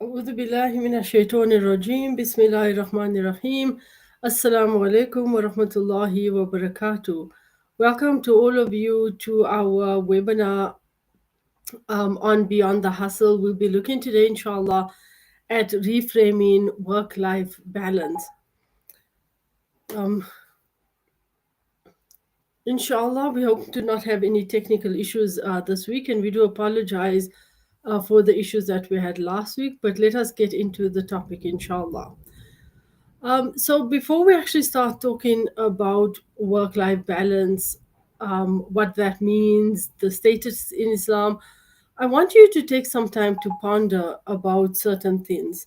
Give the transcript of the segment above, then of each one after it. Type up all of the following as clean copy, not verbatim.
أعوذ بالله من الشيطان الرجيم بسم الله الرحمن الرحيم Assalamu alaikum wa rahmatullahi wa barakatuh. Welcome to all of you to our webinar on Beyond the Hustle. We'll be looking today, inshallah, at reframing work-life balance. Um, Inshallah, we hope to not have any technical issues this week, and we do apologize for the issues that we had last week. But let us get into the topic, inshallah. So before we actually start talking about work-life balance, what that means, the status in Islam, I want you to take some time to ponder about certain things.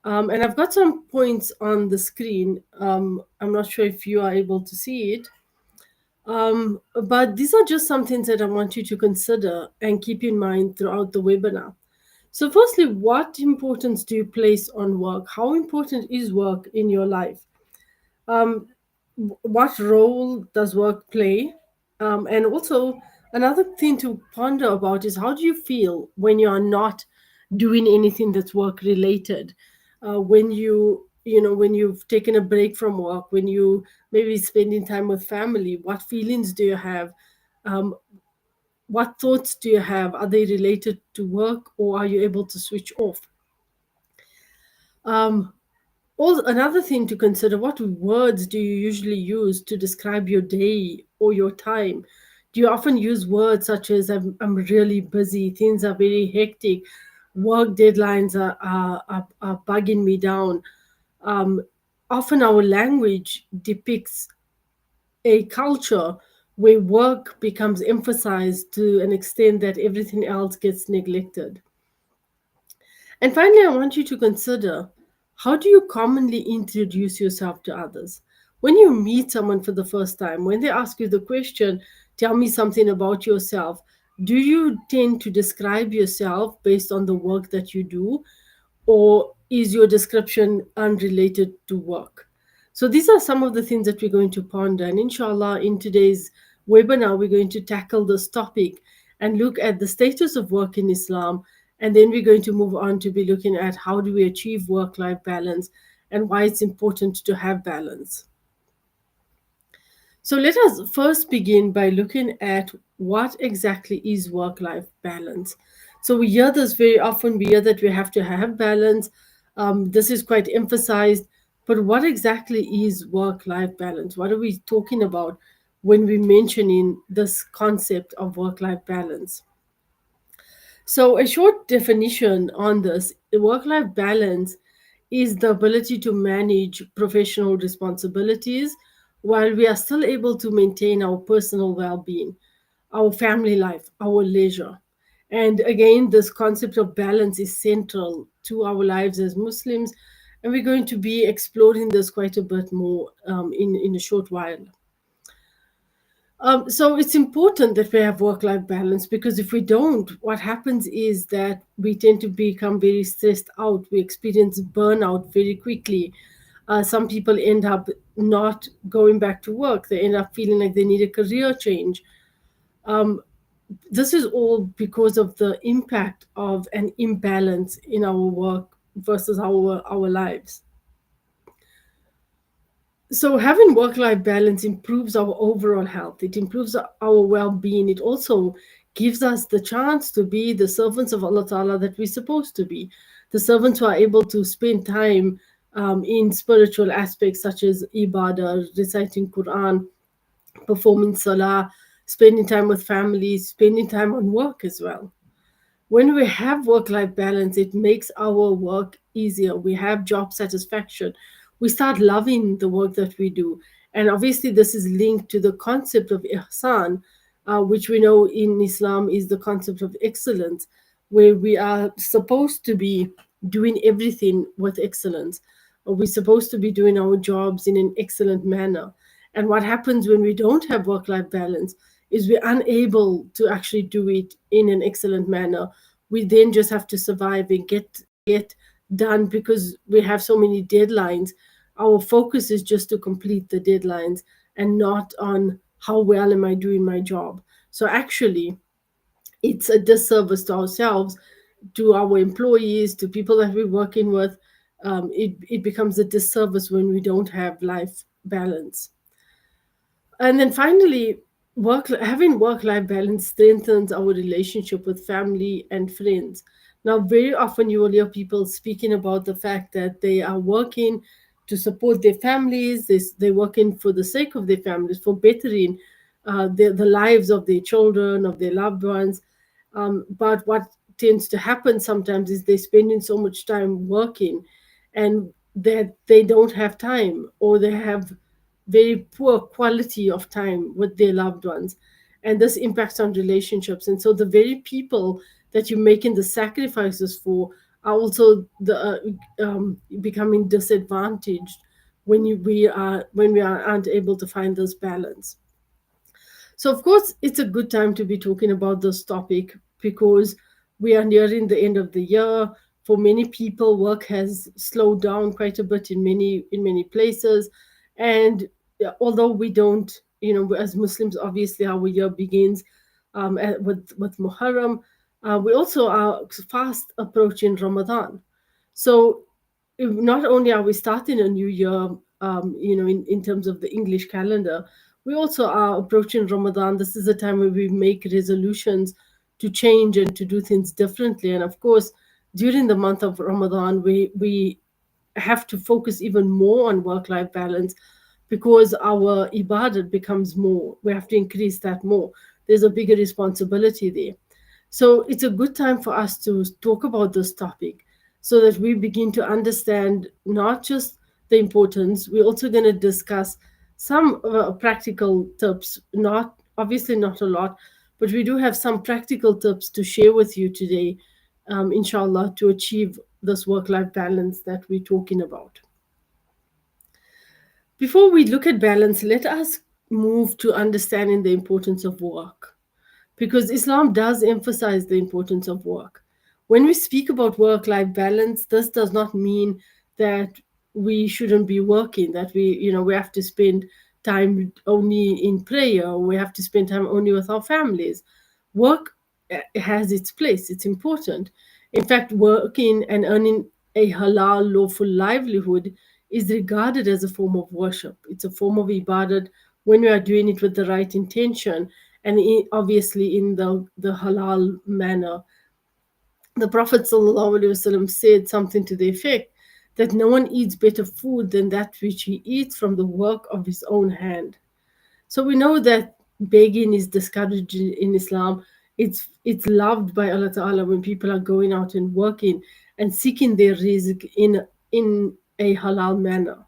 And I've got some points on the screen. I'm not sure if you are able to see it. But these are just some things that I want you to consider and keep in mind throughout the webinar. So, firstly, what importance do you place on work? How important is work in your life? Um, what role does work play? And also, another thing to ponder about is how do you feel when you are not doing anything that's work related? When when you've taken a break from work, when you maybe spending time with family, what feelings do you have? Um, what thoughts do you have? Are they related to work, or are you able to switch off? Um, Also, another thing to consider, what words do you usually use to describe your day or your time? Do you often use words such as I'm really busy, things are very hectic, work deadlines are bugging me down? Um, Often our language depicts a culture where work becomes emphasized to an extent that everything else gets neglected. And finally, I want you to consider, how do you commonly introduce yourself to others? When you meet someone for the first time, when they ask you the question, tell me something about yourself, do you tend to describe yourself based on the work that you do, or is your description unrelated to work? So these are some of the things that we're going to ponder. And inshallah, in today's webinar, we're going to tackle this topic and look at the status of work in Islam. And then we're going to move on to be looking at how do we achieve work-life balance and why it's important to have balance. So let us first begin by looking at what exactly is work life balance. So we hear this very often, we hear that we have to have balance. This is quite emphasized, but what exactly is work life balance? What are we talking about when we mentioning this concept of work life balance? So, a short definition on this, work life balance is the ability to manage professional responsibilities while we are still able to maintain our personal well being, our family life, our leisure. And again, this concept of balance is central to our lives as Muslims. And we're going to be exploring this quite a bit more in a short while. So it's important that we have work-life balance, because if we don't, what happens is that we tend to become very stressed out. We experience burnout very quickly. Some people end up not going back to work. They end up feeling like they need a career change. Um, this is all because of the impact of an imbalance in our work versus our lives. So having work-life balance improves our overall health. It improves our well-being. It also gives us the chance to be the servants of Allah Ta'ala that we're supposed to be. The servants who are able to spend time in spiritual aspects such as ibadah, reciting Quran, performing salah, spending time with families, spending time on work as well. When we have work life balance, it makes our work easier. We have job satisfaction. We start loving the work that we do. And obviously, this is linked to the concept of ihsan, which we know in Islam is the concept of excellence, where we are supposed to be doing everything with excellence. We're supposed to be doing our jobs in an excellent manner. And what happens when we don't have work life balance is we're unable to actually do it in an excellent manner. We then just have to survive and get done because we have so many deadlines. Our focus is just to complete the deadlines and not on how well am I doing my job. So actually, it's a disservice to ourselves to our employees, to people that we're working with. It becomes a disservice when we don't have life balance. And then finally, having work life balance strengthens our relationship with family and friends. Now, very often you will hear people speaking about the fact that they are working to support their families, they're working for the sake of their families, for bettering the lives of their children, of their loved ones. But what tends to happen sometimes is they're spending so much time working, and that they don't have time, or they have very poor quality of time with their loved ones, and this impacts on relationships. And so the very people that you're making the sacrifices for are also becoming disadvantaged when we aren't able to find this balance. So, of course, it's a good time to be talking about this topic because we are nearing the end of the year. For many people, work has slowed down quite a bit in many places, and although we don't, as Muslims, obviously our year begins with Muharram. We also are fast approaching Ramadan. So not only are we starting a new year, in terms of the English calendar, we also are approaching Ramadan. This is a time where we make resolutions to change and to do things differently. And of course, during the month of Ramadan, we have to focus even more on work life balance because our ibadat becomes more. We have to increase that more. There's a bigger responsibility there. So it's a good time for us to talk about this topic so that we begin to understand not just the importance, we're also going to discuss some practical tips, not obviously not a lot, but we do have some practical tips to share with you today, inshallah, to achieve this work life balance that we're talking about. Before we look at balance, let us move to understanding the importance of work, because Islam does emphasize the importance of work. When we speak about work life balance, this does not mean that we shouldn't be working, that we have to spend time only in prayer, or we have to spend time only with our families. Work has its place, it's important. In fact, working and earning a halal, lawful livelihood is regarded as a form of worship. It's a form of ibadat when we are doing it with the right intention and obviously in the halal manner. The Prophet ﷺ said something to the effect that no one eats better food than that which he eats from the work of his own hand. So we know that begging is discouraged in Islam. It's loved by Allah Ta'ala when people are going out and working and seeking their rizq in a halal manner.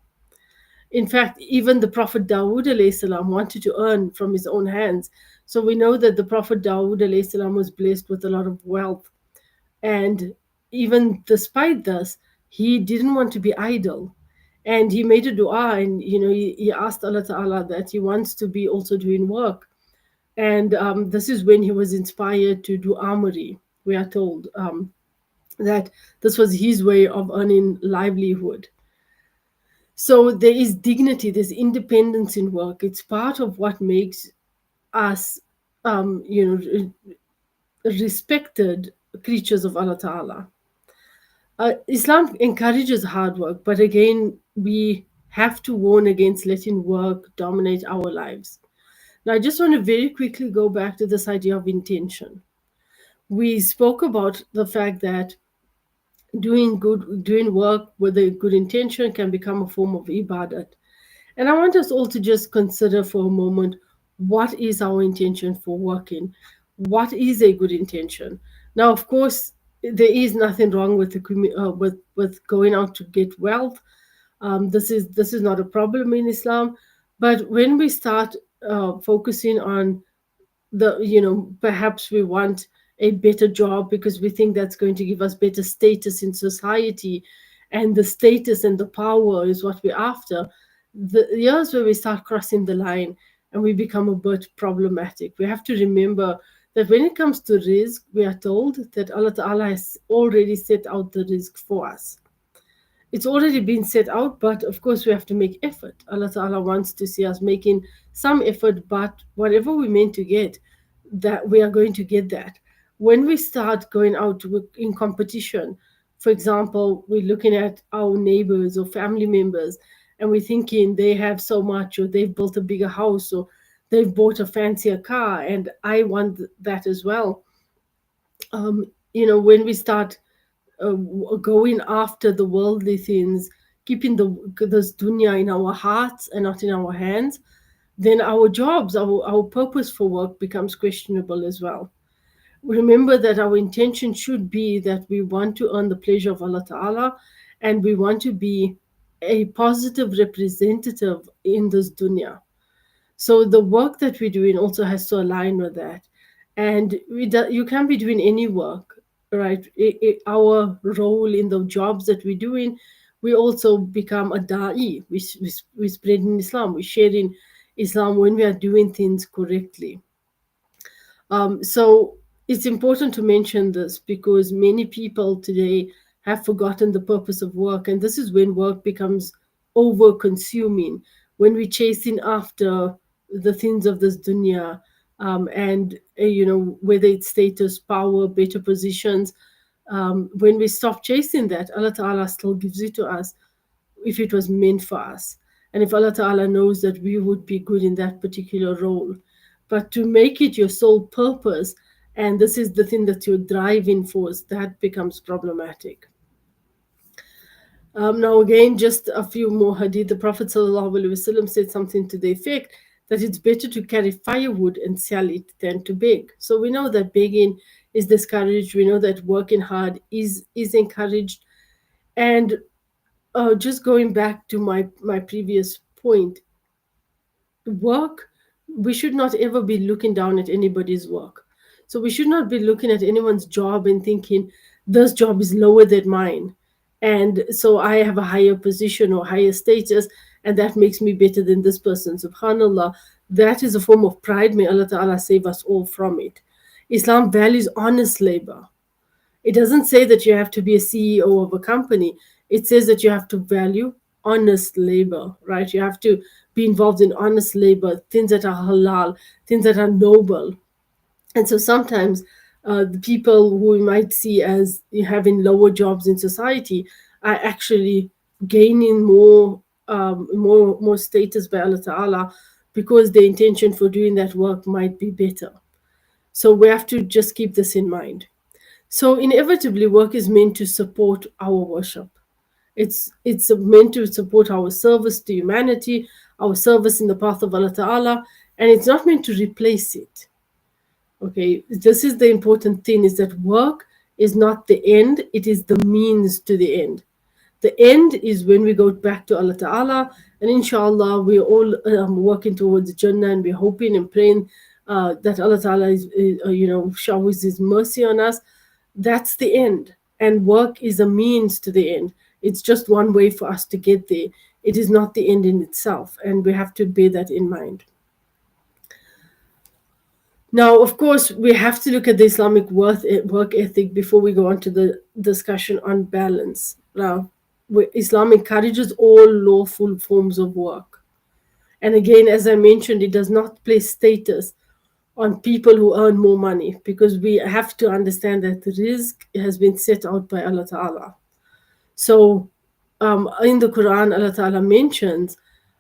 In fact, even the Prophet Dawood alayhi salam wanted to earn from his own hands. So we know that the Prophet Dawood alayhi salam was blessed with a lot of wealth. And even despite this, he didn't want to be idle. And he made a dua, and he asked Allah Ta'ala that he wants to be also doing work. And this is when he was inspired to do armory. We are told that this was his way of earning livelihood. So there is dignity, there's independence in work. It's part of what makes us, respected creatures of Allah Ta'ala. Islam encourages hard work, but again, we have to warn against letting work dominate our lives. Now, I just want to very quickly go back to this idea of intention. We spoke about the fact that doing work with a good intention can become a form of ibadat. And I want us all to just consider for a moment, what is our intention for working? What is a good intention? Now, of course, there is nothing wrong with with going out to get wealth. This is not a problem in Islam. But when we start focusing on perhaps we want a better job because we think that's going to give us better status in society, and the status and the power is what we're after. The years where we start crossing the line and we become a bit problematic. We have to remember that when it comes to risk, we are told that Allah Ta'ala has already set out the risk for us. It's already been set out, but of course we have to make effort. Allah Ta'ala wants to see us making some effort, but whatever we meant to get, that we are going to get that. When we start going out in competition, for example, we're looking at our neighbors or family members and we're thinking they have so much, or they've built a bigger house, or they've bought a fancier car, and I want that as well. When we start going after the worldly things, keeping this dunya in our hearts and not in our hands, then our jobs, our purpose for work becomes questionable as well. Remember that our intention should be that we want to earn the pleasure of Allah Ta'ala, and we want to be a positive representative in this dunya. So the work that we're doing also has to align with that. And you can't be doing any work, right? Our role in the jobs that we're doing, we also become a da'i. We spread in Islam, we share in Islam when we are doing things correctly. So it's important to mention this because many people today have forgotten the purpose of work, and this is when work becomes over consuming, when we're chasing after the things of this dunya, and whether it's status, power, better positions. When we stop chasing that, Allah Ta'ala still gives it to us if it was meant for us. And if Allah Ta'ala knows that we would be good in that particular role. But to make it your sole purpose, and this is the thing that you're driving for, that becomes problematic. Now, again, just a few more hadith. The Prophet ﷺ said something to the effect that it's better to carry firewood and sell it than to beg. So we know that begging is discouraged. We know that working hard is encouraged. And just going back to my previous point, work, we should not ever be looking down at anybody's work. So we should not be looking at anyone's job and thinking this job is lower than mine, and so I have a higher position or higher status, and that makes me better than this person. Subhanallah, that is a form of pride. May Allah Ta'ala save us all from it. Islam values honest labor. It doesn't say that you have to be a CEO of a company. It says that you have to value honest labor, right? You have to be involved in honest labor, things that are halal, things that are noble. And so sometimes the people who we might see as having lower jobs in society are actually gaining more status by Allah Ta'ala, because the intention for doing that work might be better. So we have to just keep this in mind. So inevitably, work is meant to support our worship. It's meant to support our service to humanity, our service in the path of Allah Ta'ala, and it's not meant to replace it. Okay, this is the important thing, is that work is not the end, it is the means to the end. The end is when we go back to Allah Ta'ala, and inshallah we're all working towards Jannah, and we're hoping and praying that Allah Ta'ala showers His mercy on us. That's the end, and work is a means to the end. It's just one way for us to get there. It is not the end in itself, and we have to bear that in mind. Now, of course, we have to look at the Islamic work ethic before we go on to the discussion on balance. Now, Islam encourages all lawful forms of work. And again, as I mentioned, it does not place status on people who earn more money, because we have to understand that the risk has been set out by Allah Ta'ala. So in the Quran, Allah Ta'ala mentions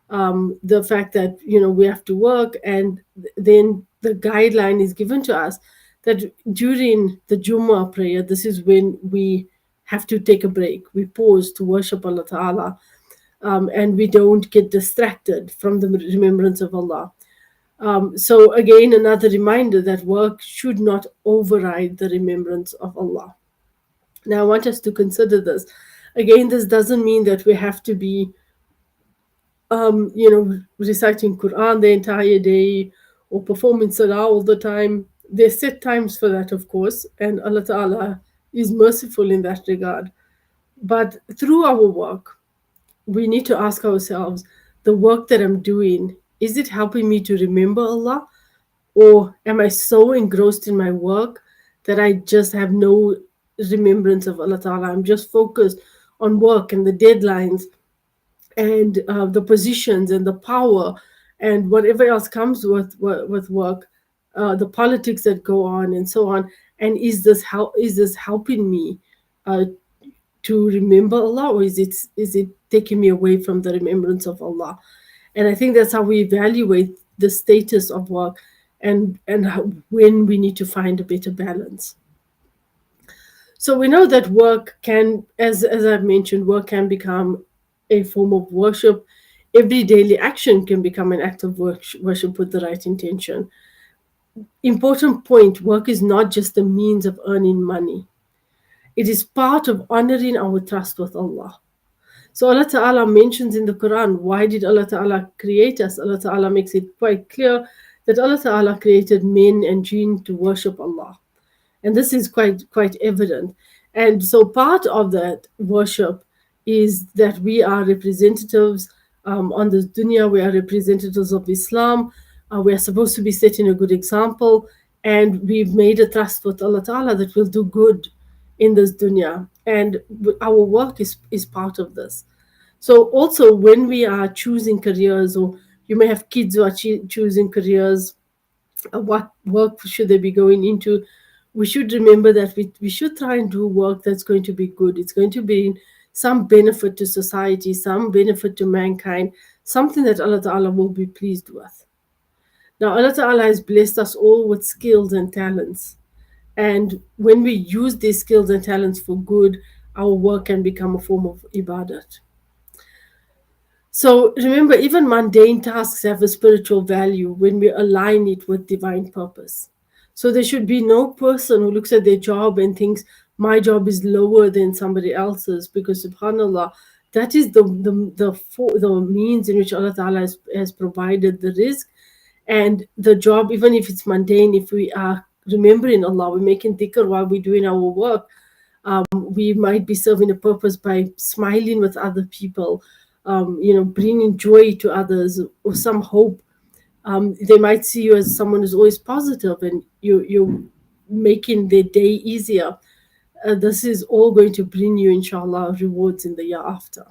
the fact that we have to work, and then the guideline is given to us that during the Jummah prayer, this is when we have to take a break. We pause to worship Allah Ta'ala, and we don't get distracted from the remembrance of Allah. So again, another reminder that work should not override the remembrance of Allah. Now, I want us to consider this. Again, this doesn't mean that we have to be reciting Quran the entire day or performing salah all the time. There's set times for that, of course, and Allah Ta'ala is merciful in that regard. But through our work, we need to ask ourselves, the work that I'm doing, is it helping me to remember Allah? Or am I so engrossed in my work that I just have no remembrance of Allah Ta'ala? I'm just focused on work and the deadlines and the positions and the power and whatever else comes with work, the politics that go on and so on. And is this helping me uh, to remember Allah, or is it taking me away from the remembrance of Allah? And I think that's how we evaluate the status of work, and when we need to find a better balance. So we know that work can, as I've mentioned, work can become a form of worship. Every daily action can become an act of worship with the right intention. Important point: work is not just a means of earning money. It is part of honoring our trust with Allah. So Allah Ta'ala mentions in the Quran, why did Allah Ta'ala create us? Allah Ta'ala makes it quite clear that Allah Ta'ala created men and jinn to worship Allah. And this is quite evident. And so part of that worship is that we are representatives on this dunya. We are representatives of Islam. We are supposed to be setting a good example, and we've made a trust with Allah Ta'ala that we'll do good in this dunya, and our work is part of this. So also when we are choosing careers, or you may have kids who are choosing careers, what work should they be going into, we should remember that we should try and do work that's going to be good. It's going to be some benefit to society, some benefit to mankind, something that Allah Ta'ala will be pleased with. Now Allah Ta'ala has blessed us all with skills and talents, and when we use these skills and talents for good, our work can become a form of ibadat. So remember, even mundane tasks have a spiritual value when we align it with divine purpose. So there should be no person who looks at their job and thinks, my job is lower than somebody else's, because subhanAllah, that is the means in which Allah Ta'ala has provided the risk. And the job, even if it's mundane, if we are remembering Allah, we're making dhikr while we're doing our work, we might be serving a purpose by smiling with other people, bringing joy to others or some hope. They might see you as someone who's always positive, and you're making their day easier. This is all going to bring you, inshallah, rewards in the year after.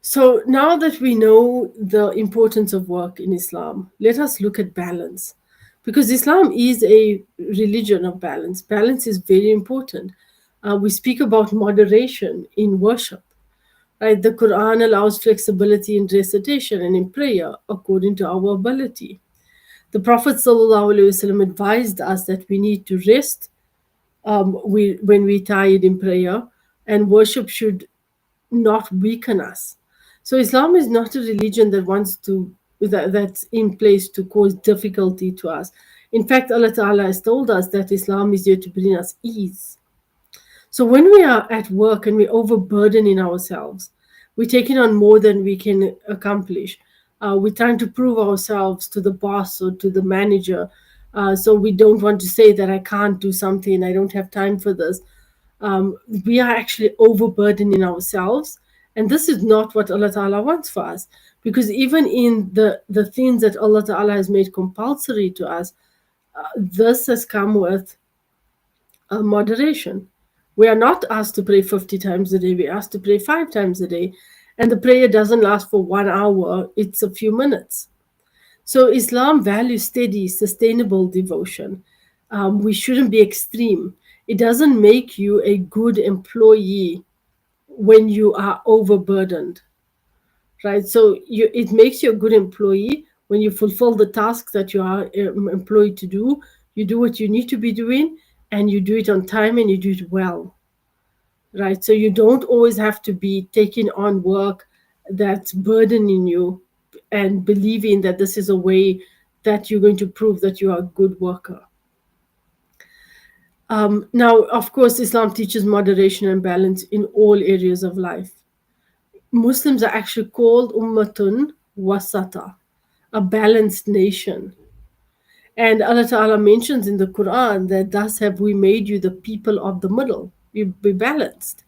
So now that we know the importance of work in Islam, let us look at balance. Because Islam is a religion of balance. Balance is very important. We speak about moderation in worship. Right? The Quran allows flexibility in recitation and in prayer according to our ability. The Prophet ﷺ advised us that we need to rest when we're tired in prayer, and worship should not weaken us. So Islam is not a religion that's in place to cause difficulty to us. In fact, Allah Ta'ala has told us that Islam is here to bring us ease. So when we are at work and we're overburdening ourselves, we're taking on more than we can accomplish. We're trying to prove ourselves to the boss or to the manager. So we don't want to say that I can't do something, I don't have time for this. We are actually overburdening ourselves. And this is not what Allah Ta'ala wants for us. Because even in the things that Allah Ta'ala has made compulsory to us, this has come with moderation. We are not asked to pray 50 times a day, we're asked to pray 5 times a day. And the prayer doesn't last for 1 hour, it's a few minutes. So Islam values steady, sustainable devotion. We shouldn't be extreme. It doesn't make you a good employee when you are overburdened, right? So it makes you a good employee when you fulfill the tasks that you are employed to do. You do what you need to be doing, and you do it on time, and you do it well, right? So you don't always have to be taking on work that's burdening you and believing that this is a way that you're going to prove that you are a good worker. Now, of course, Islam teaches moderation and balance in all areas of life. Muslims are actually called ummatun wasata, a balanced nation. And Allah Ta'ala mentions in the Quran that thus have we made you the people of the middle. You be balanced.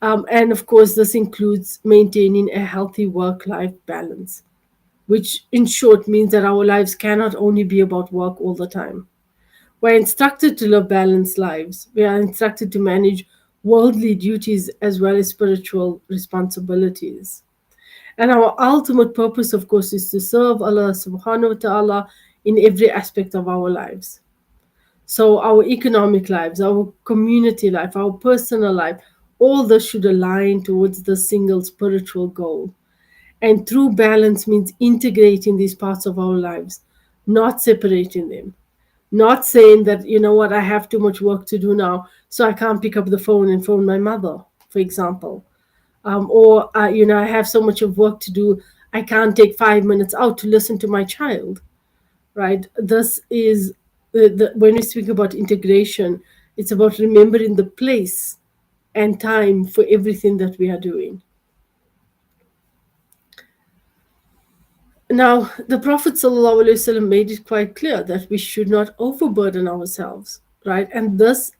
And of course, this includes maintaining a healthy work-life balance, which in short means that our lives cannot only be about work all the time. We're instructed to live balanced lives. We are instructed to manage worldly duties as well as spiritual responsibilities. And our ultimate purpose, of course, is to serve Allah subhanahu wa ta'ala in every aspect of our lives. So our economic lives, our community life, our personal life, all this should align towards the single spiritual goal. And true balance means integrating these parts of our lives, not separating them. Not saying that, you know what, I have too much work to do now, so I can't pick up the phone and phone my mother, for example. Or I have so much of work to do, I can't take 5 minutes out to listen to my child, right? This is when we speak about integration, it's about remembering the place and time for everything that we are doing. Now, the Prophet ﷺ made it quite clear that we should not overburden ourselves, right? And this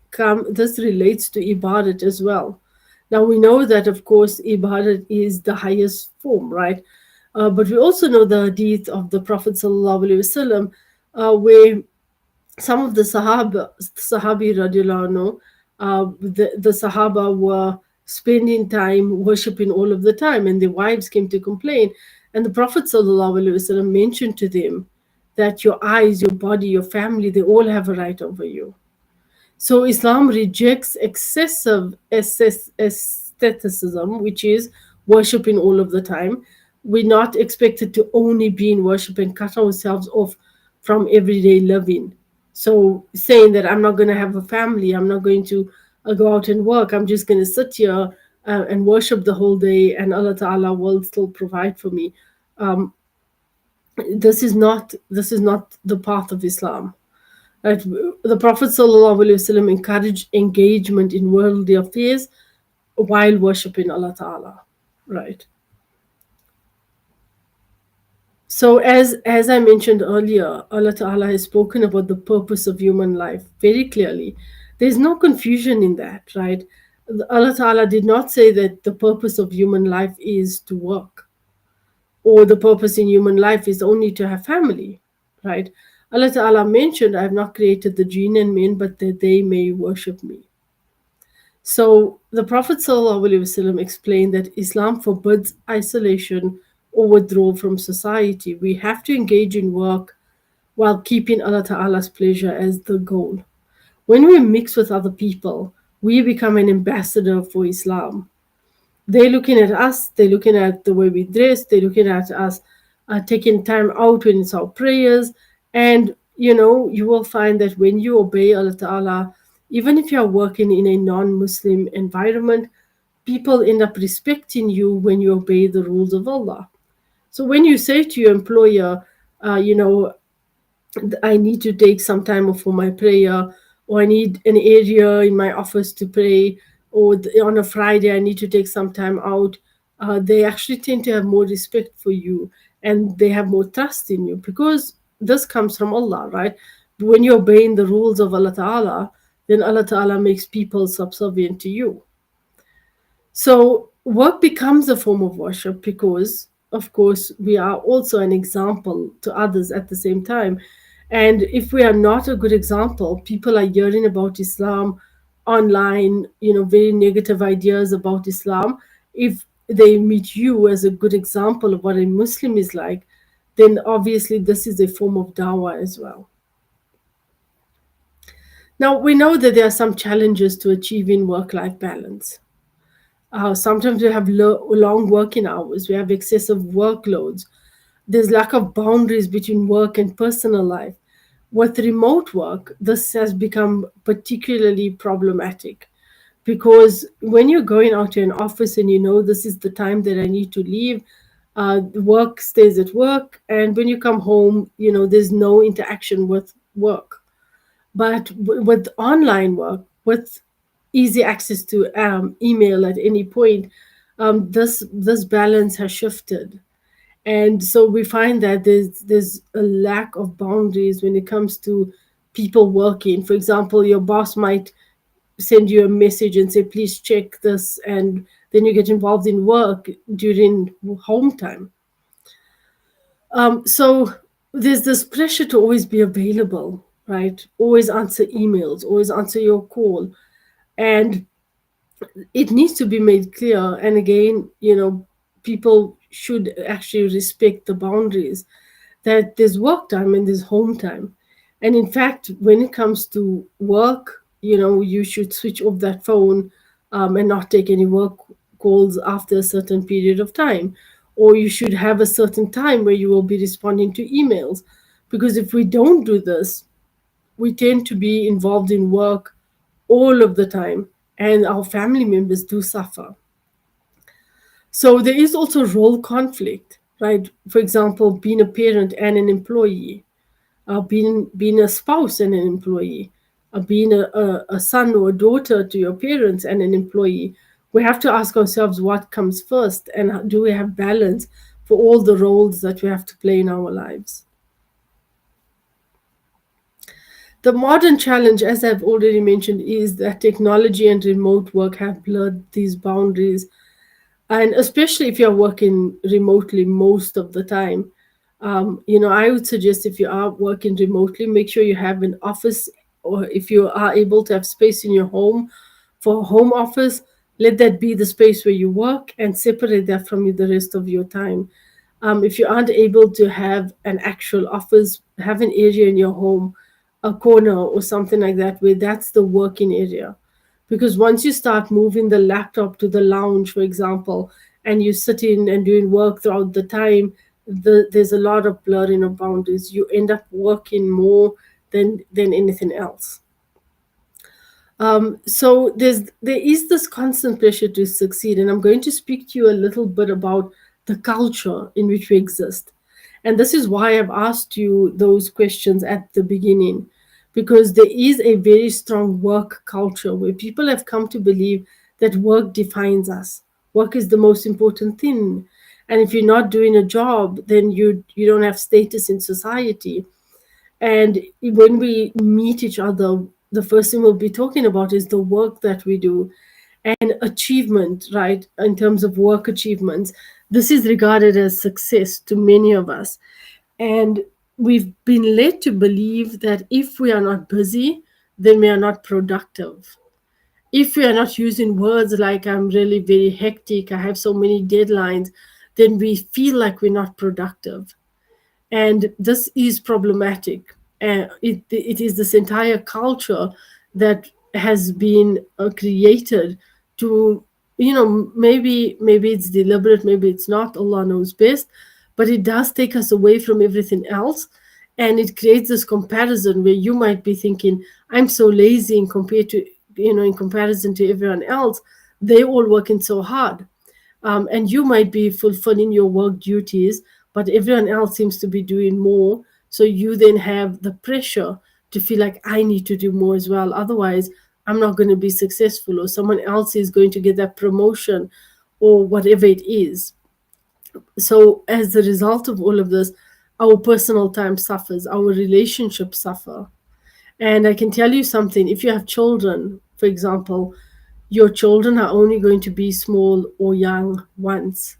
relates to ibadat as well. Now, we know that, of course, ibadat is the highest form, right? But we also know the hadith of the Prophet ﷺ, where some of the Sahabi radiallahu anhu, the Sahaba were spending time worshipping all of the time, and their wives came to complain. And the Prophet ﷺ mentioned to them that your eyes, your body, your family, they all have a right over you. So Islam rejects excessive aestheticism, which is worshipping all of the time. We're not expected to only be in worship and cut ourselves off from everyday living. So saying that I'm not going to have a family, I'm not going to go out and work, I'm just going to sit here and worship the whole day, and Allah Ta'ala will still provide for me. Um, this is not the path of Islam. Right? The Prophet ﷺ encouraged engagement in worldly affairs while worshipping Allah Ta'ala. Right. So as I mentioned earlier, Allah Ta'ala has spoken about the purpose of human life very clearly. There's no confusion in that, right? Allah Ta'ala did not say that the purpose of human life is to work, or the purpose in human life is only to have family, right? Allah Ta'ala mentioned, I have not created the jinn and men, but that they may worship me. So the Prophet ﷺ explained that Islam forbids isolation or withdrawal from society. We have to engage in work while keeping Allah Ta'ala's pleasure as the goal. When we mix with other people, we become an ambassador for Islam. They're looking at us, they're looking at the way we dress, they're looking at us taking time out when it's our prayers. And you will find that when you obey Allah Ta'ala, even if you're working in a non-Muslim environment, people end up respecting you when you obey the rules of Allah. So when you say to your employer, uh, you know I need to take some time off for my prayer, or I need an area in my office to pray, or on a Friday I need to take some time out. They actually tend to have more respect for you, and they have more trust in you, because this comes from Allah, right? When you're obeying the rules of Allah Ta'ala, then Allah Ta'ala makes people subservient to you. So work becomes a form of worship because, of course, we are also an example to others at the same time. And if we are not a good example, people are hearing about Islam online, very negative ideas about Islam. If they meet you as a good example of what a Muslim is like, then obviously this is a form of dawah as well. Now, we know that there are some challenges to achieving work life balance. Sometimes we have long working hours, we have excessive workloads, there's lack of boundaries between work and personal life. With remote work, this has become particularly problematic, because when you're going out to an office and this is the time that I need to leave, work stays at work, and when you come home, there's no interaction with work. But with online work, with easy access to email at any point, this balance has shifted, and so we find that there's a lack of boundaries when it comes to people working. For example, your boss might send you a message and say, "Please check this," and then you get involved in work during home time. So there's this pressure to always be available, right? Always answer emails, always answer your call. And it needs to be made clear. And again, people should actually respect the boundaries, that there's work time and there's home time. And in fact, when it comes to work, you should switch off that phone, and not take any work calls after a certain period of time. Or you should have a certain time where you will be responding to emails. Because if we don't do this, we tend to be involved in work all of the time, and our family members do suffer. So there is also role conflict, right? For example, being a parent and an employee, being a spouse and an employee, being a son or a daughter to your parents and an employee. We have to ask ourselves what comes first, and do we have balance for all the roles that we have to play in our lives. The modern challenge, as I've already mentioned, is that technology and remote work have blurred these boundaries. And especially if you're working remotely most of the time, I would suggest, if you are working remotely, make sure you have an office, or if you are able to have space in your home for a home office, let that be the space where you work, and separate that from the rest of your time. If you aren't able to have an actual office, have an area in your home, a corner or something like that, where that's the working area. Because once you start moving the laptop to the lounge, for example, and you sit in and doing work throughout the time, there's a lot of blurring of boundaries. You end up working more than anything else. So there is this constant pressure to succeed, and I'm going to speak to you a little bit about the culture in which we exist. And this is why I've asked you those questions at the beginning, because there is a very strong work culture where people have come to believe that work defines us. Work is the most important thing. And if you're not doing a job, then you don't have status in society. And when we meet each other, the first thing we'll be talking about is the work that we do and achievement, right? In terms of work achievements, this is regarded as success to many of us. And we've been led to believe that if we are not busy, then we are not productive. If we are not using words like, I'm really very hectic, I have so many deadlines, then we feel like we're not productive. And this is problematic. It is this entire culture that has been created to, maybe it's deliberate, maybe it's not, Allah knows best, but it does take us away from everything else. And it creates this comparison where you might be thinking, I'm so lazy in comparison to everyone else. They all working so hard, and you might be fulfilling your work duties, but everyone else seems to be doing more. So you then have the pressure to feel like, I need to do more as well. Otherwise, I'm not going to be successful, or someone else is going to get that promotion, or whatever it is. So, as a result of all of this, our personal time suffers, our relationships suffer. And I can tell you something, if you have children, for example, your children are only going to be small or young once,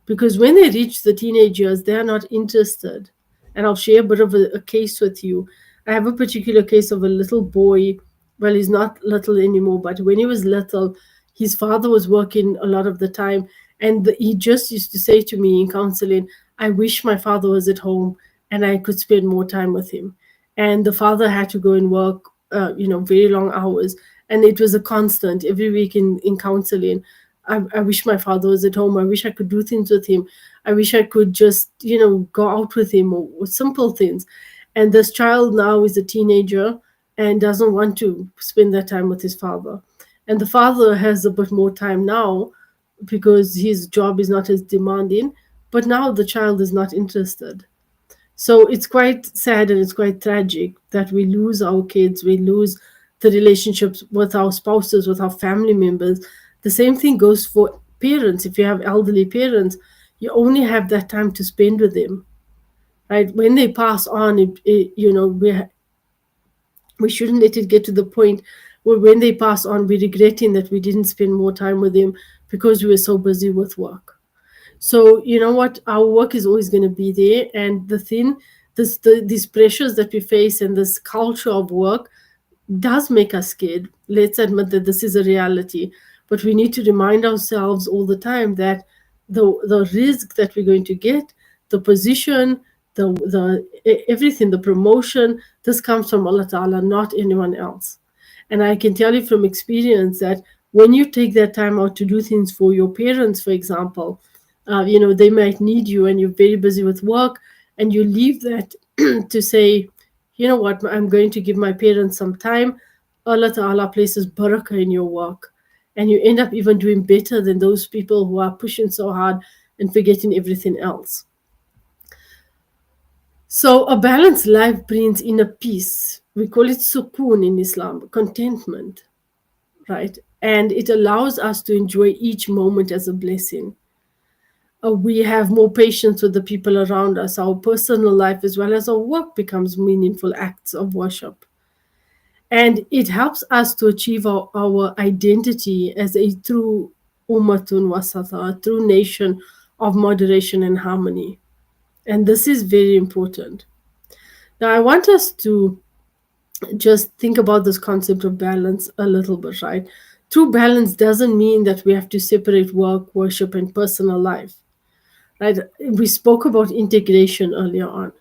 because when they reach the teenage years, they are not interested. And I'll share a bit of a case with you. I have a particular case of a little boy. Well, he's not little anymore, but when he was little, his father was working a lot of the time. And he just used to say to me in counseling, I wish my father was at home and I could spend more time with him. And the father had to go and work, very long hours. And it was a constant every week in counseling. I wish my father was at home. I wish I could do things with him. I wish I could just, go out with him, or simple things. And this child now is a teenager and doesn't want to spend that time with his father. And the father has a bit more time now because his job is not as demanding, but now the child is not interested. So it's quite sad and it's quite tragic that we lose our kids, we lose the relationships with our spouses, with our family members. The same thing goes for parents. If you have elderly parents, you only have that time to spend with them, right? When they pass on, we shouldn't let it get to the point where when they pass on, we're regretting that we didn't spend more time with them because we were so busy with work. So you know what? Our work is always going to be there, and these pressures that we face and this culture of work does make us scared. Let's admit that this is a reality, but we need to remind ourselves all the time that the risk that we're going to get, the position, everything, the promotion, this comes from Allah Ta'ala, not anyone else. And I can tell you from experience that when you take that time out to do things for your parents, for example, they might need you and you're very busy with work, and you leave that to say, you know what, I'm going to give my parents some time. Allah Ta'ala places barakah in your work. And you end up even doing better than those people who are pushing so hard and forgetting everything else. So a balanced life brings inner peace. We call it sukoon in Islam, contentment, right? And it allows us to enjoy each moment as a blessing. We have more patience with the people around us. Our personal life as well as our work becomes meaningful acts of worship. And it helps us to achieve our identity as a true ummatun wasata, a true nation of moderation and harmony. And this is very important. Now, I want us to just think about this concept of balance a little bit, right? True balance doesn't mean that we have to separate work, worship, and personal life, right? We spoke about integration earlier on.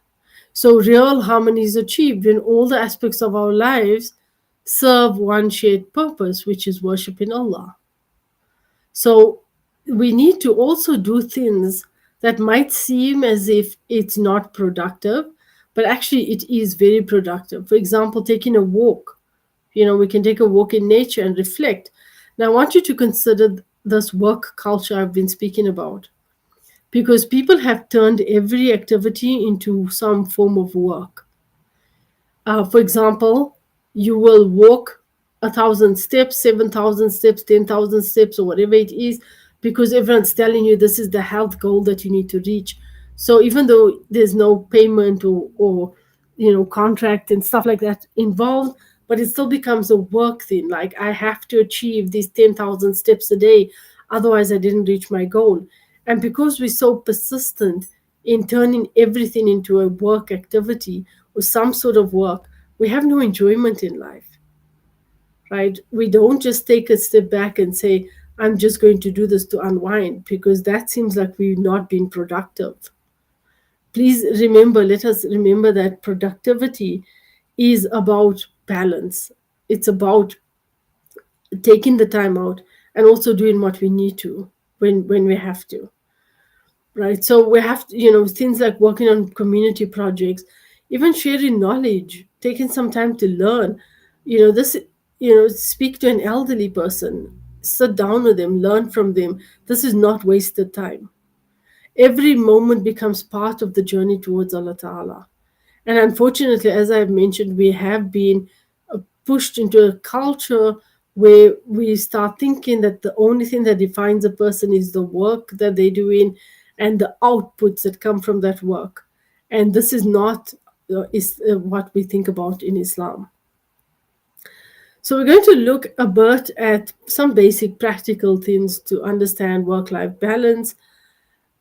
So, real harmony is achieved when all the aspects of our lives serve one shared purpose, which is worshiping Allah. So, we need to also do things that might seem as if it's not productive, but actually it is very productive. For example, taking a walk. We can take a walk in nature and reflect. Now, I want you to consider this work culture I've been speaking about, because people have turned every activity into some form of work. For example, you will walk 1,000 steps, 7,000 steps, 10,000 steps, or whatever it is, because everyone's telling you this is the health goal that you need to reach. So even though there's no payment or contract and stuff like that involved, but it still becomes a work thing. Like, I have to achieve these 10,000 steps a day, otherwise I didn't reach my goal. And because we're so persistent in turning everything into a work activity or some sort of work, we have no enjoyment in life, right? We don't just take a step back and say, I'm just going to do this to unwind, because that seems like we've not been productive. Please remember, let us remember that productivity is about balance. It's about taking the time out and also doing what we need to when we have to. Right, so we have to, things like working on community projects, even sharing knowledge, taking some time to learn. This, speak to an elderly person, sit down with them, learn from them. This is not wasted time. Every moment becomes part of the journey towards Allah Ta'ala. And unfortunately, as I've mentioned, we have been pushed into a culture where we start thinking that the only thing that defines a person is the work that they're doing and the outputs that come from that work. And this is not what we think about in Islam. So we're going to look a bit at some basic practical things to understand work-life balance.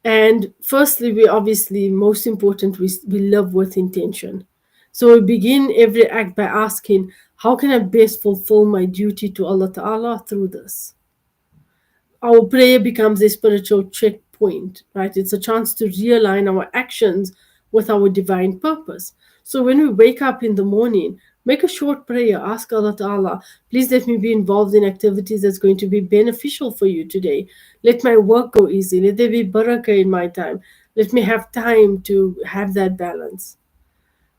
And firstly, we obviously, most important, we live with intention. So we begin every act by asking, how can I best fulfill my duty to Allah Ta'ala through this? Our prayer becomes a spiritual checkpoint, right? It's a chance to realign our actions with our divine purpose. So when we wake up in the morning, make a short prayer, ask Allah Ta'ala, please let me be involved in activities that's going to be beneficial for you today. Let my work go easy. Let there be barakah in my time. Let me have time to have that balance.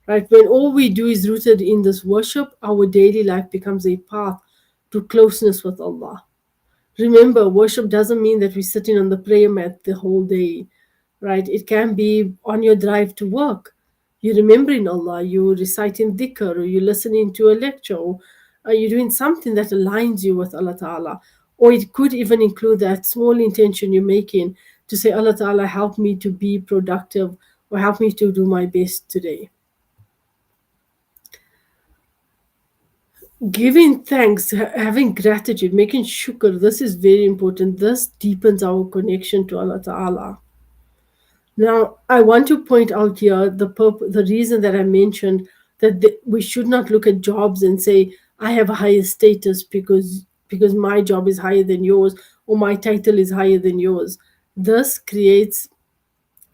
Right? When all we do is rooted in this worship, our daily life becomes a path to closeness with Allah. Remember, worship doesn't mean that we're sitting on the prayer mat the whole day, right? It can be on your drive to work. You're remembering Allah, you're reciting dhikr, or you're listening to a lecture, or you're doing something that aligns you with Allah Ta'ala. Or it could even include that small intention you're making to say, Allah Ta'ala, help me to be productive, or help me to do my best today. Giving thanks, having gratitude, making shukr, this is very important. This deepens our connection to Allah Ta'ala. Now, I want to point out here the reason that I mentioned that we should not look at jobs and say, I have a higher status because my job is higher than yours, or my title is higher than yours. This creates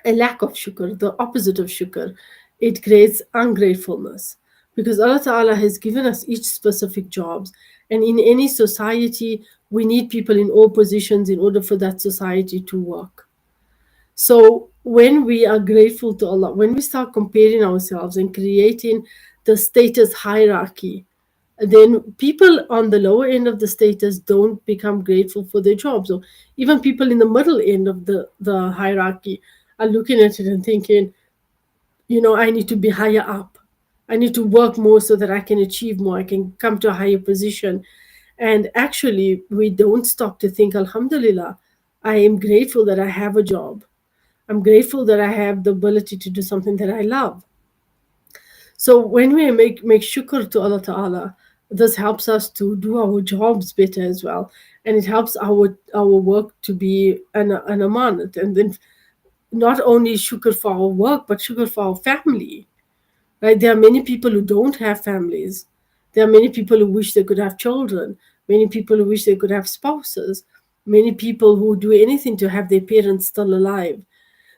A lack of shukr, the opposite of shukr, it creates ungratefulness. Because Allah Ta'ala has given us each specific jobs. And in any society, we need people in all positions in order for that society to work. So when we are grateful to Allah, when we start comparing ourselves and creating the status hierarchy, then people on the lower end of the status don't become grateful for their jobs. Or even people in the middle end of the hierarchy are looking at it and thinking, I need to be higher up. I need to work more so that I can achieve more. I can come to a higher position. And actually, we don't stop to think, Alhamdulillah, I am grateful that I have a job. I'm grateful that I have the ability to do something that I love. So when we make shukr to Allah Ta'ala, this helps us to do our jobs better as well. And it helps our work to be an amanat. And then not only shukr for our work, but shukr for our family. Right? There are many people who don't have families. There are many people who wish they could have children. Many people who wish they could have spouses. Many people who do anything to have their parents still alive.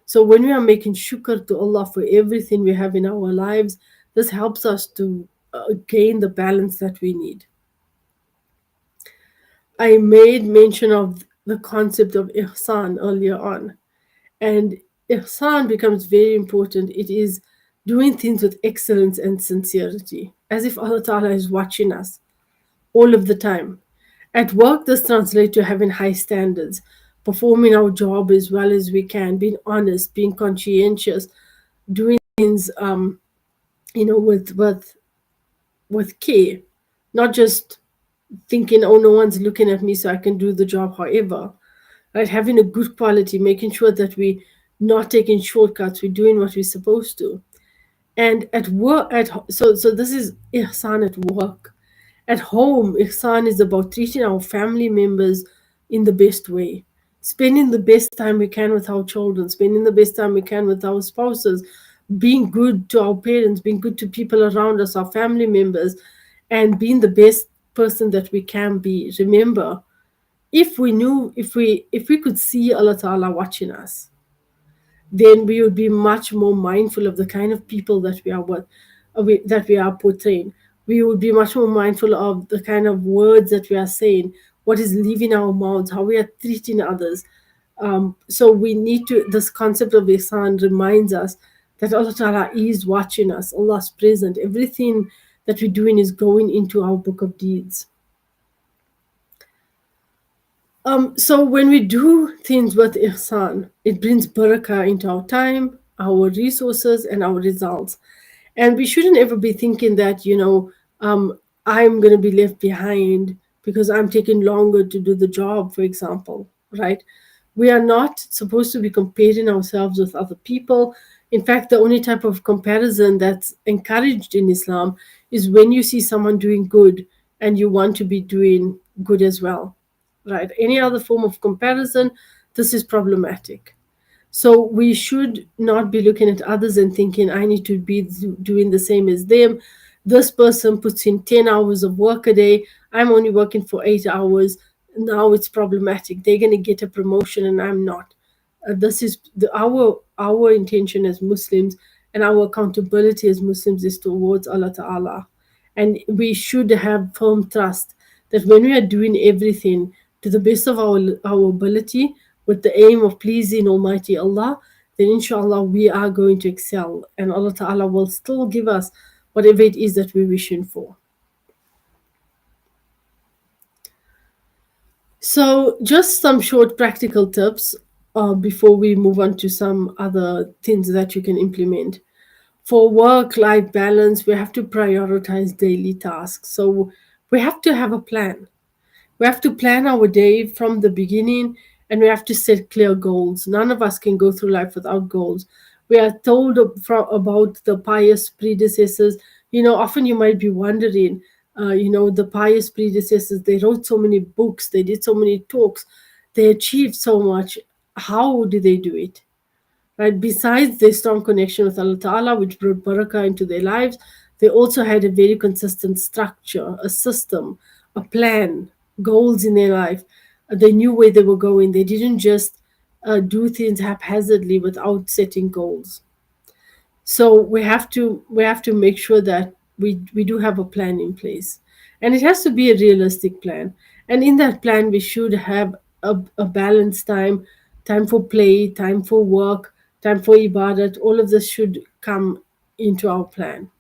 So when we are making shukr to Allah for everything we have in our lives, this helps us to gain the balance that we need. I made mention of the concept of ihsan earlier on, and ihsan becomes very important. It is doing things with excellence and sincerity, as if Allah Ta'ala is watching us all of the time. At work, this translates to having high standards, performing our job as well as we can, being honest, being conscientious, doing things, with care, not just thinking, oh, no one's looking at me, so I can do the job. However, right, having a good quality, making sure that we not taking shortcuts, we're doing what we're supposed to. And at work, so this is ihsan at work. At home, ihsan is about treating our family members in the best way, spending the best time we can with our children, spending the best time we can with our spouses, being good to our parents, being good to people around us, our family members, and being the best person that we can be. Remember, if we could see Allah Ta'ala watching us, then we would be much more mindful of the kind of people that that we are portraying. We would be much more mindful of the kind of words that we are saying, what is leaving our mouths, how we are treating others. So we need to. This concept of ihsan reminds us that Allah Taala is watching us. Allah is present. Everything that we're doing is going into our book of deeds. So when we do things with ihsan, it brings barakah into our time, our resources, and our results. And we shouldn't ever be thinking that, I'm going to be left behind because I'm taking longer to do the job, for example, right? We are not supposed to be comparing ourselves with other people. In fact, the only type of comparison that's encouraged in Islam is when you see someone doing good and you want to be doing good as well, right? Any other form of comparison, this is problematic. So we should not be looking at others and thinking, I need to be doing the same as them. This person puts in 10 hours of work a day. I'm only working for 8 hours. Now it's problematic. They're going to get a promotion and I'm not. This is our intention as Muslims, and our accountability as Muslims is towards Allah Ta'ala. And we should have firm trust that when we are doing everything to the best of our ability with the aim of pleasing Almighty Allah, then inshallah we are going to excel and Allah Ta'ala will still give us whatever it is that we're wishing for. So, just some short practical tips before we move on to some other things that you can implement. For work life balance, we have to prioritize daily tasks. So, we have to have a plan. We have to plan our day from the beginning and we have to set clear goals. None of us can go through life without goals. We are told about the pious predecessors. Often you might be wondering, the pious predecessors, they wrote so many books, they did so many talks, they achieved so much. How did they do it? Right? Besides their strong connection with Allah Ta'ala, which brought barakah into their lives, they also had a very consistent structure, a system, a plan, goals in their life. They knew where they were going. They didn't just do things haphazardly without setting goals. So we have to make sure that we do have a plan in place, and it has to be a realistic plan. And in that plan, we should have a balanced time for play, time for work, time for ibadat. All of this should come into our plan.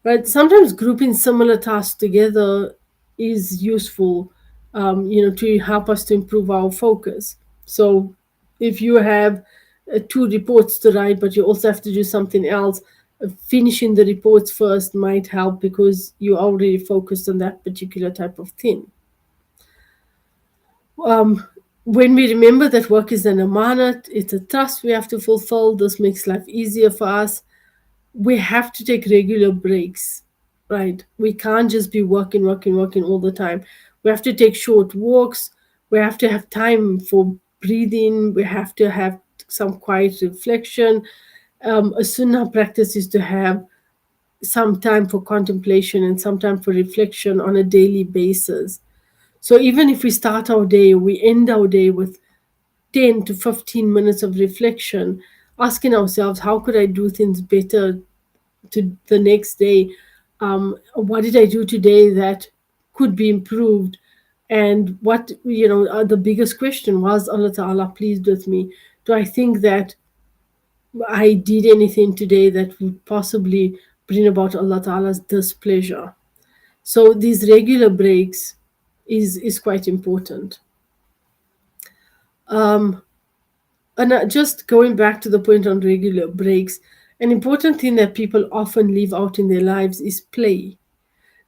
Right? Sometimes grouping similar tasks together is useful, to help us to improve our focus. So, if you have two reports to write, but you also have to do something else, finishing the reports first might help because you already focused on that particular type of thing. Um, when we remember that work is an amanat, it's a trust we have to fulfill. This makes life easier for us. We have to take regular breaks, right? We can't just be working, working, working all the time. We have to take short walks. We have to have time for breathing. We have to have some quiet reflection. A sunnah practice is to have some time for contemplation and some time for reflection on a daily basis. So even if we start our day, we end our day with 10 to 15 minutes of reflection, asking ourselves, how could I do things better to the next day? What did I do today that could be improved? And what, the biggest question was, Allah Ta'ala pleased with me? Do I think that I did anything today that would possibly bring about Allah Ta'ala's displeasure? So these regular breaks is quite important. Um, and just going back to the point on regular breaks, an important thing that people often leave out in their lives is play.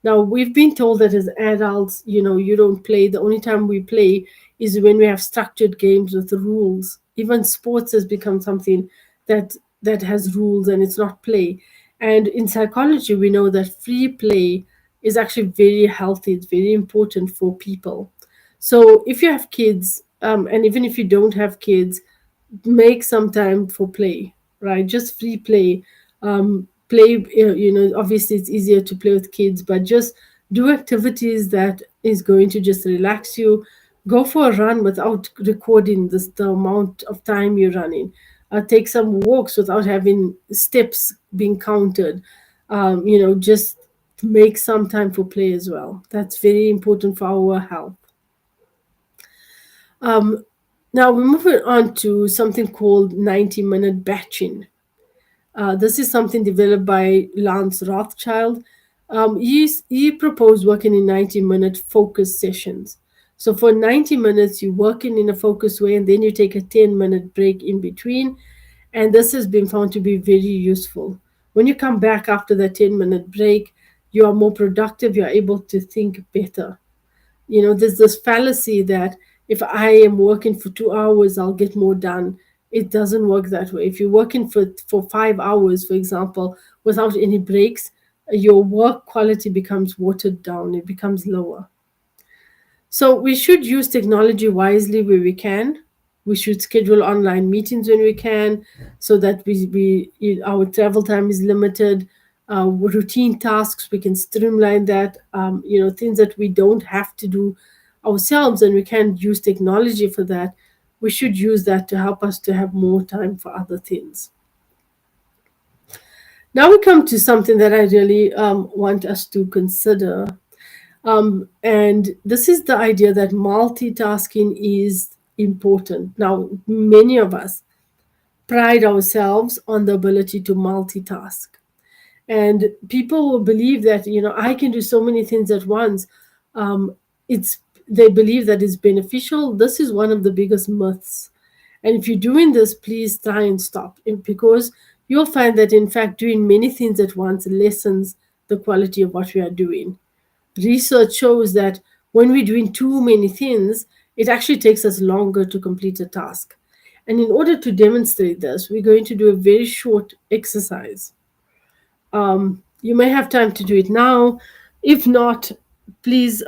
Now, we've been told that as adults, you don't play. The only time we play is when we have structured games with rules. Even sports has become something that has rules and it's not play. And in psychology, we know that free play is actually very healthy. It's very important for people. So if you have kids, and even if you don't have kids, make some time for play, right? Just free play. Play, obviously it's easier to play with kids, but just do activities that is going to just relax you. Go for a run without recording the amount of time you're running. Take some walks without having steps being counted. Just make some time for play as well. That's very important for our health. Um, Now we're moving on to something called 90-minute batching. This is something developed by Lance Rothschild. He proposed working in 90-minute focus sessions. So for 90 minutes, you're working in a focused way, and then you take a 10-minute break in between. And this has been found to be very useful. When you come back after that 10-minute break, you are more productive, you're able to think better. There's this fallacy that if I am working for 2 hours, I'll get more done. It doesn't work that way. If you're working for 5 hours, for example, without any breaks, your work quality becomes watered down, it becomes lower. So we should use technology wisely where we can. We should schedule online meetings when we can, so that our travel time is limited. Routine tasks, we can streamline that. Things that we don't have to do ourselves and we can use technology for that. We should use that to help us to have more time for other things. Now we come to something that I really want us to consider. And this is the idea that multitasking is important. Now, many of us pride ourselves on the ability to multitask. And people will believe that, I can do so many things at once. Um, it's They believe that it's beneficial. This is one of the biggest myths. And if you're doing this, please try and stop, because you'll find that, in fact, doing many things at once lessens the quality of what we are doing. Research shows that when we're doing too many things, it actually takes us longer to complete a task. And in order to demonstrate this, we're going to do a very short exercise. You may have time to do it now. If not, please,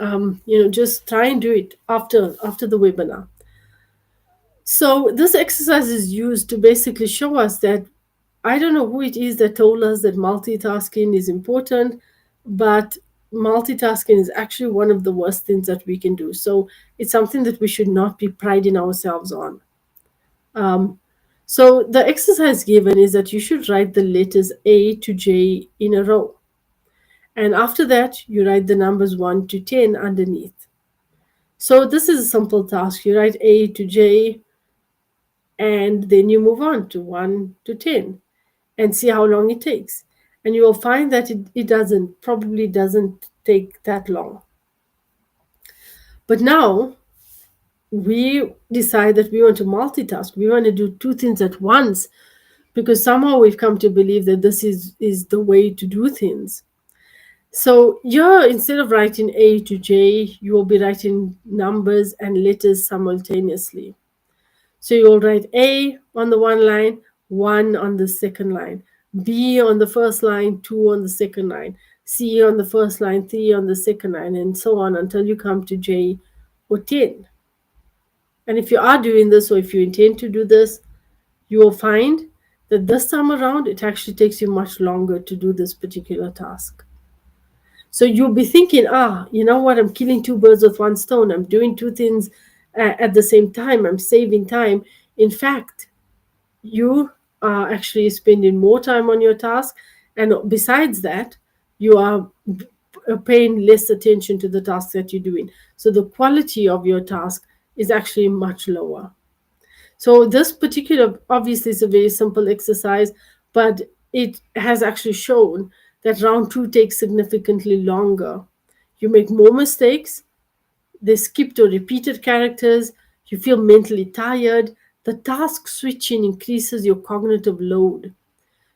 just try and do it after the webinar. So this exercise is used to basically show us that, I don't know who it is that told us that multitasking is important, but multitasking is actually one of the worst things that we can do. So it's something that we should not be priding ourselves on. Um, so the exercise given is that you should write the letters A to J in a row. And after that, you write the numbers 1 to 10 underneath. So this is a simple task. You write A to J and then you move on to 1 to 10 and see how long it takes. And you will find that probably doesn't take that long. But now we decide that we want to multitask. We want to do two things at once because somehow we've come to believe that this is the way to do things. So here, instead of writing A to J, you will be writing numbers and letters simultaneously. So you will write A on the one line, 1 on the second line, B on the first line, 2 on the second line, C on the first line, 3 on the second line, and so on until you come to J or 10. And if you are doing this, or if you intend to do this, you will find that this time around it actually takes you much longer to do this particular task. So you'll be thinking, you know what, I'm killing two birds with one stone. I'm doing two things at the same time. I'm saving time. In fact, you are actually spending more time on your task. And besides that, you are paying less attention to the task that you're doing. So the quality of your task is actually much lower. So this particular, obviously, is a very simple exercise, but it has actually shown that round two takes significantly longer. You make more mistakes, they skipped or repeated characters, you feel mentally tired, the task switching increases your cognitive load.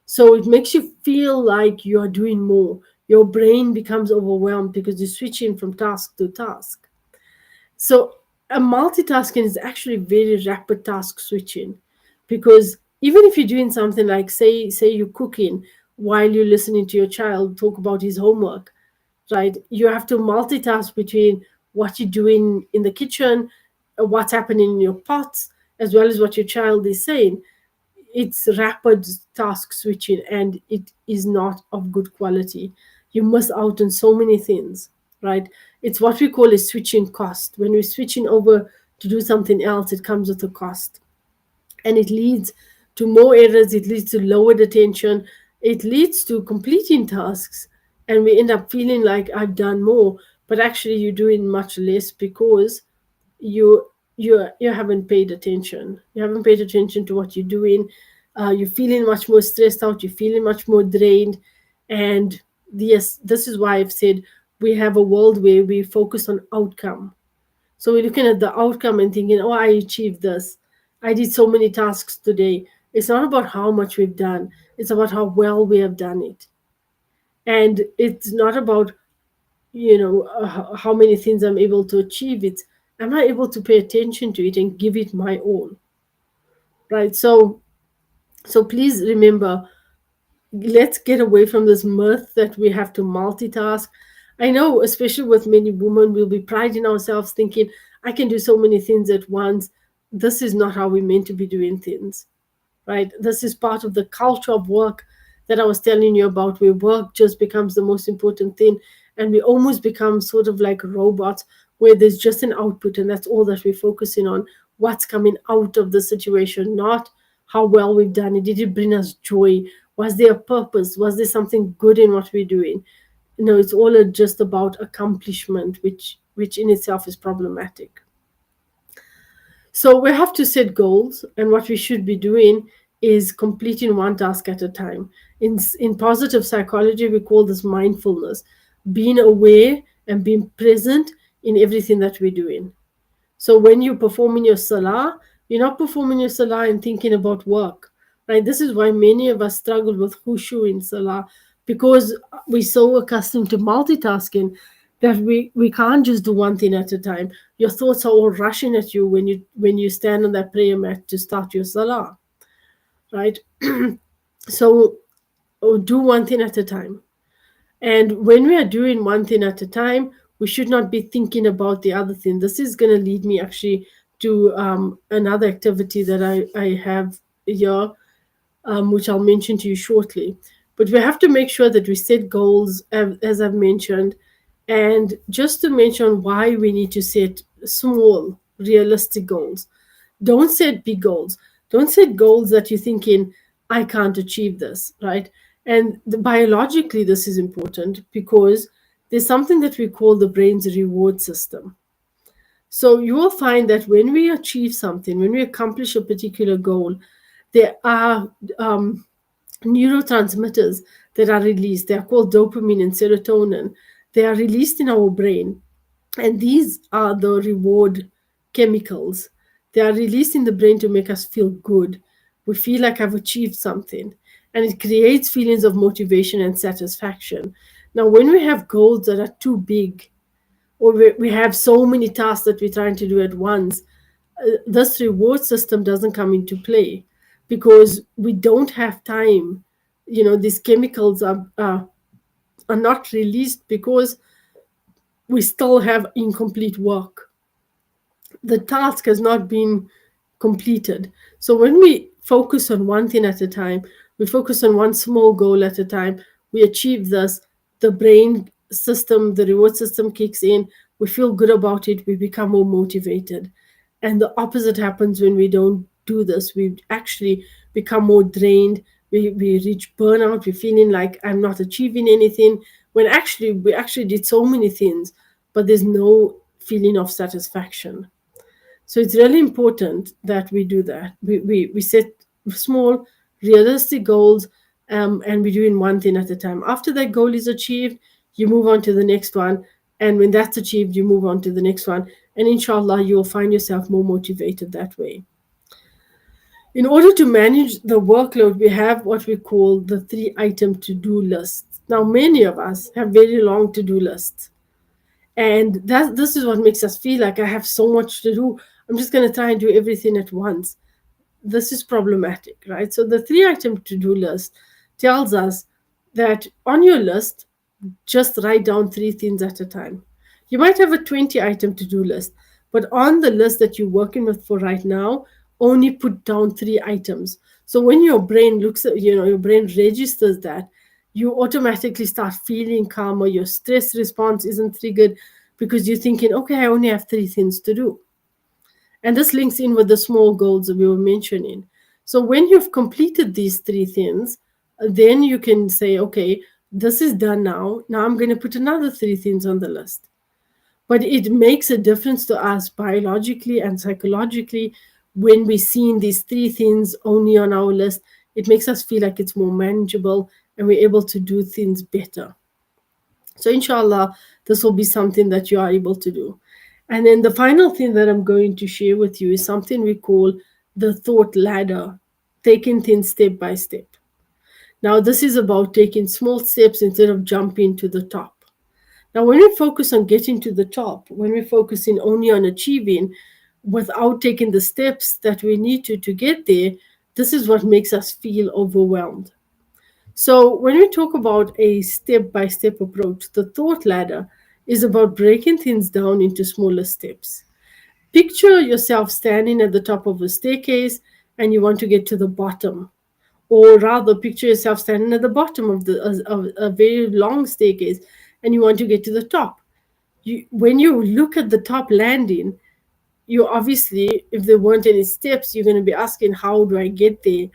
So it makes you feel like you are doing more. Your brain becomes overwhelmed because you're switching from task to task. So a multitasking is actually very rapid task switching because even if you're doing something like say you're cooking while you're listening to your child talk about his homework, right? You have to multitask between what you're doing in the kitchen, what's happening in your pots, as well as what your child is saying. It's rapid task switching and it is not of good quality. You miss out on so many things, right? It's what we call a switching cost. When we're switching over to do something else, it comes with a cost, and it leads to more errors, it leads to lowered attention, it leads to completing tasks, and we end up feeling like I've done more, but actually you're doing much less because you haven't paid attention. You haven't paid attention to what you're doing. You're feeling much more stressed out. You're feeling much more drained, and yes, this is why I've said we have a world where we focus on outcome. So we're looking at the outcome and thinking, oh, I achieved this. I did so many tasks today. It's not about how much we've done. It's about how well we have done it, and it's not about how many things I'm able to achieve. It's, am I able to pay attention to it and give it my all, right? So please remember, let's get away from this myth that we have to multitask. I know, especially with many women, we'll be priding ourselves thinking, I can do so many things at once. This is not how we're meant to be doing things, right? This is part of the culture of work that I was telling you about, where work just becomes the most important thing. And we almost become sort of like robots where there's just an output and that's all that we're focusing on. What's coming out of the situation, not how well we've done it. Did it bring us joy? Was there a purpose? Was there something good in what we're doing? No, it's all just about accomplishment, which in itself is problematic. So we have to set goals, and what we should be doing is completing one task at a time. In positive psychology, we call this mindfulness, being aware and being present in everything that we're doing. So when you're performing your salah, you're not performing your salah and thinking about work, right? This is why many of us struggle with khushu in salah, because we're so accustomed to multitasking that we can't just do one thing at a time. Your thoughts are all rushing at you when you stand on that prayer mat to start your salah, right? So do one thing at a time. And when we are doing one thing at a time, we should not be thinking about the other thing. This is going to lead me actually to another activity that I have here, which I'll mention to you shortly. But we have to make sure that we set goals, as I've mentioned. And just to mention why we need to set small, realistic goals. Don't set big goals. Don't set goals that you're thinking, I can't achieve this, right? And biologically, this is important because there's something that we call the brain's reward system. So you will find that when we achieve something, when we accomplish a particular goal, there are neurotransmitters that are released. They are called dopamine and serotonin. They are released in our brain, and these are the reward chemicals. They are released in the brain to make us feel good. We feel like I've achieved something, and it creates feelings of motivation and satisfaction. Now, when we have goals that are too big, or we have so many tasks that we're trying to do at once, this reward system doesn't come into play because we don't have time. These chemicals are not released because we still have incomplete work. The task has not been completed. So when we focus on one thing at a time, we focus on one small goal at a time, we achieve this, the brain system, the reward system kicks in, we feel good about it, we become more motivated. And the opposite happens when we don't do this. We actually become more drained. We reach burnout. We're feeling like I'm not achieving anything when actually we actually did so many things, but there's no feeling of satisfaction. So it's really important that we do that. We set small, realistic goals, and we do in one thing at a time. After that goal is achieved, you move on to the next one. And when that's achieved, you move on to the next one. And inshallah, you'll find yourself more motivated that way. In order to manage the workload, we have what we call the 3-item to do list. Now, many of us have very long to do lists. And this is what makes us feel like I have so much to do. I'm just going to try and do everything at once. This is problematic, right? So the 3-item to-do list tells us that on your list, just write down 3 things at a time. You might have a 20-item to-do list, but on the list that you're working with for right now, only put down 3 items. So when your brain looks at, your brain registers that, you automatically start feeling calmer. Your stress response isn't triggered because you're thinking, okay, I only have 3 things to do. And this links in with the small goals that we were mentioning. So when you've completed these 3 things, then you can say, okay, this is done now. Now I'm going to put another 3 things on the list. But it makes a difference to us biologically and psychologically when we see these 3 things only on our list. It makes us feel like it's more manageable and we're able to do things better. So inshallah, this will be something that you are able to do. And then the final thing that I'm going to share with you is something we call the thought ladder, taking things step by step. Now, this is about taking small steps instead of jumping to the top. Now, when we focus on getting to the top, when we're focusing only on achieving without taking the steps that we need to get there, this is what makes us feel overwhelmed. So, when we talk about a step by step approach, the thought ladder is about breaking things down into smaller steps. Picture yourself standing at the top of a staircase and you want to get to the bottom. Or rather, picture yourself standing at the bottom of a very long staircase and you want to get to the top. When you look at the top landing, you obviously, if there weren't any steps, you're going to be asking, how do I get there?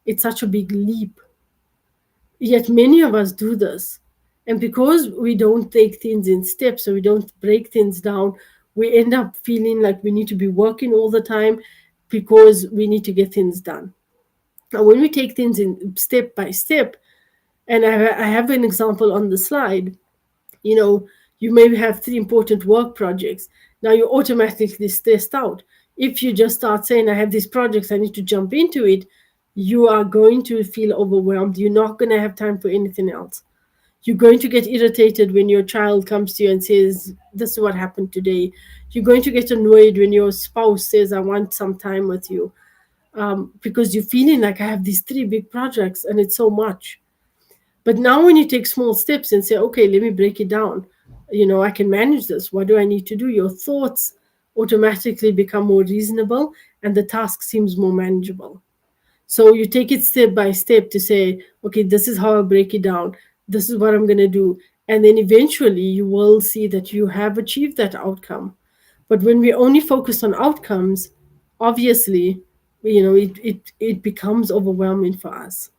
It's such a big leap. Yet many of us do this. And because we don't take things in steps, so we don't break things down, we end up feeling like we need to be working all the time because we need to get things done. Now, when we take things in step by step, and I have an example on the slide, you maybe have 3 important work projects. Now you're automatically stressed out. If you just start saying, I have these projects, I need to jump into it, you are going to feel overwhelmed. You're not going to have time for anything else. You're going to get irritated when your child comes to you and says, this is what happened today. You're going to get annoyed when your spouse says, I want some time with you. Because you're feeling like I have these 3 big projects and it's so much. But now when you take small steps and say, okay, let me break it down, I can manage this. What do I need to do? Your thoughts automatically become more reasonable and the task seems more manageable. So you take it step by step to say, okay, this is how I break it down. This is what I'm going to do. And then eventually you will see that you have achieved that outcome. But when we only focus on outcomes, obviously it becomes overwhelming for us.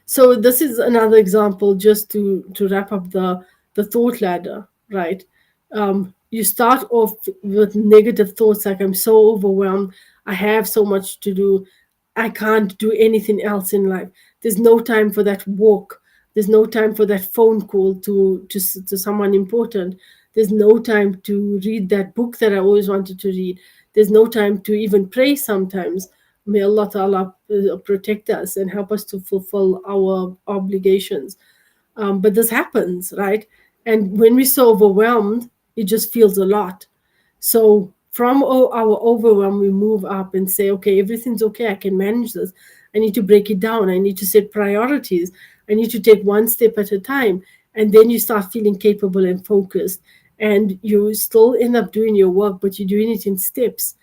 So this is another example, just to wrap up the thought ladder, right? You start off with negative thoughts like, I'm so overwhelmed, I have so much to do, I can't do anything else in life. There's no time for that walk. There's no time for that phone call to someone important. There's no time to read that book that I always wanted to read. There's no time to even pray sometimes. May Allah Ta'ala protect us and help us to fulfill our obligations. But this happens, right? And when we're so overwhelmed, it just feels a lot. So from our overwhelm, we move up and say, okay, everything's okay. I can manage this. I need to break it down. I need to set priorities. I need to take one step at a time. And then you start feeling capable and focused. And you still end up doing your work, but you're doing it in steps.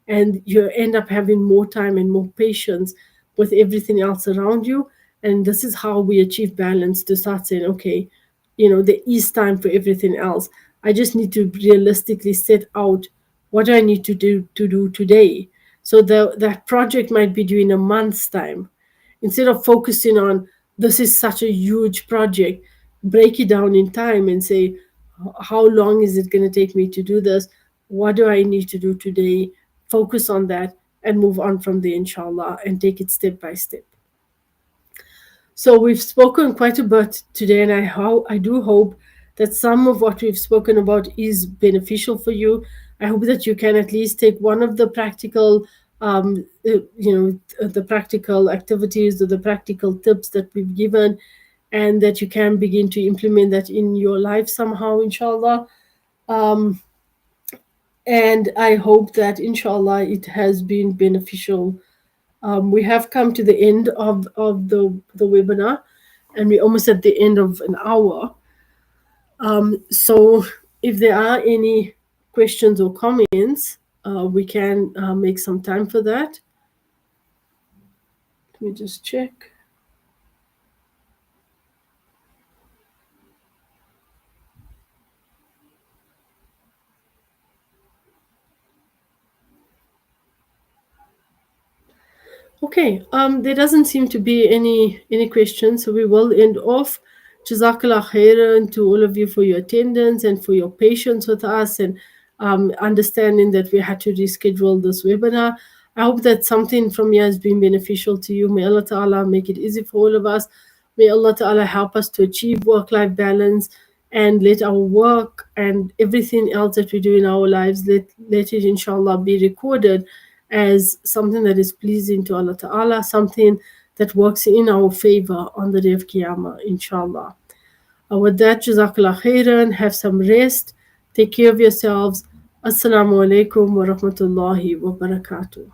And you end up having more time and more patience with everything else around you. And this is how we achieve balance, to start saying, okay, there is time for everything else. I just need to realistically set out what do I need to do today. So that project might be due in a month's time. Instead of focusing on, this is such a huge project, break it down in time and say, how long is it going to take me to do this? What do I need to do today? Focus on that and move on from there, inshallah, and take it step by step. So we've spoken quite a bit today, and I do hope that some of what we've spoken about is beneficial for you. I hope that you can at least take one of the practical, the practical activities or the practical tips that we've given, and that you can begin to implement that in your life somehow, inshallah. Um, and I hope that, inshallah, it has been beneficial. We have come to the end of the webinar, and we're almost at the end of an hour. So if there are any questions or comments, we can make some time for that. Let me just check. Okay, there doesn't seem to be any questions, so we will end off. Jazakallah khairan to all of you for your attendance and for your patience with us, and understanding that we had to reschedule this webinar. I hope that something from here has been beneficial to you. May Allah Ta'ala make it easy for all of us. May Allah Ta'ala help us to achieve work-life balance, and let our work and everything else that we do in our lives, let it inshallah be recorded as something that is pleasing to Allah Ta'ala, something that works in our favor on the day of Qiyamah, inshallah. With that, Jazakallah khairan, have some rest, take care of yourselves. Assalamu alaikum wa rahmatullahi wa barakatuh.